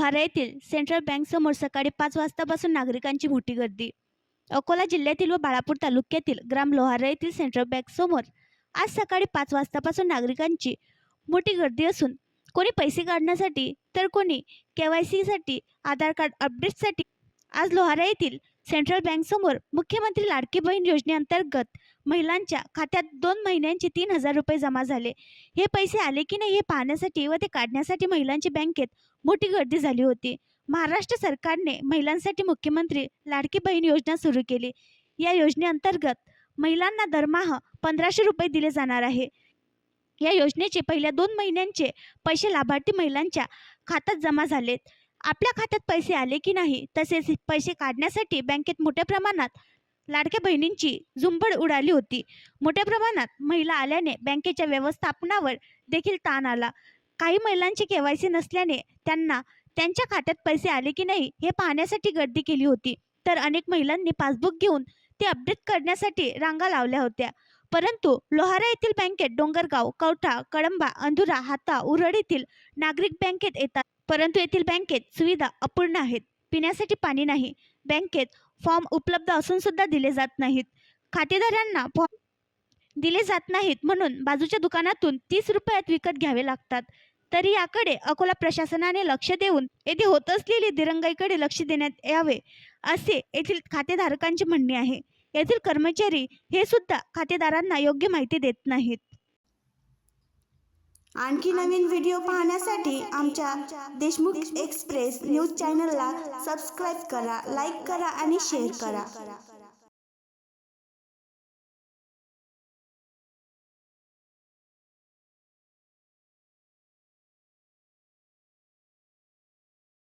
लोहारा येथील central bank समोर सकाळी 5 वाजतापासून नागरिकांची मोठी गर्दी। अकोला जिल्ह्यातील व बाळापूर तालुक्यातील ग्राम लोहारा येथील सेंट्रल बँक समोर आज सकाळी 5 वाजतापासून नागरिकांची मोठी गर्दी असून कोणी पैसे काढण्यासाठी तर कोणी KYC साठी, आधार कार्ड अपडेटसाठी आज लोहारा येथील सेंट्रल बँक समोर मुख्यमंत्री लाडकी बहीण योजनेअंतर्गत महिलांच्या खात्यात 2 महिन्यांचे 3,000 रुपये जमा झाले। हे पैसे आले की नाही हे पाहण्यासाठी व ते काढण्यासाठी महिलांची बँकेत मोठी गर्दी झाली होती। महाराष्ट्र सरकारने महिलांसाठी मुख्यमंत्री लाडकी बहीण योजना सुरू केली। या योजनेअंतर्गत महिलांना दरमहा 1,500 रुपये दिले जाणार आहे। या योजनेचे पहिल्या 2 महिन्यांचे पैसे लाभार्थी महिलांच्या खात्यात जमा झालेत। आपल्या खात्यात पैसे आले की नाही तसेच पैसे काढण्यासाठी बँकेत मोठ्या प्रमाणात लाडक्या बहिणींची झुंबड उडाली होती। मोठ्या प्रमाणात महिला आल्याने बँकेच्या व्यवस्थापनावर देखील ताण आला। काही महिलांची KYC नसल्याने त्यांना त्यांच्या खात्यात पैसे आले की नाही हे पाहण्यासाठी गर्दी केली होती, तर अनेक महिलांनी पासबुक घेऊन ते अपडेट करण्यासाठी रांगा लावल्या होत्या। परंतु लोहारा येथील बँकेत डोंगरगाव, कवठा, कळंबा, अंधुरा, हाता, उरड येथील नागरिक बँकेत येतात, परंतु येथील बँकेत सुविधा अपूर्ण आहेत। पिण्यासाठी पाणी नाही, बँकेत फॉर्म उपलब्ध असून सुद्धा दिले जात नाहीत, खातेदारांना फॉर्म दिले जात नाहीत म्हणून बाजूच्या दुकानातून 30 रुपयात विकत घ्यावे लागतात। तरी याकडे अकोला प्रशासनाने लक्ष देऊन येथे होत असलेली दिरंगाईकडे लक्ष देण्यात यावे असे येथील खातेधारकांचे म्हणणे आहे। येथील कर्मचारी हे सुद्धा खातेदारांना योग्य माहिती देत नाहीत। आणखी नवीन व्हिडिओ पाहण्यासाठी आमच्या देशमुख एक्सप्रेस न्यूज चॅनलला सबस्क्राईब करा, लाईक करा आणि शेअर करा।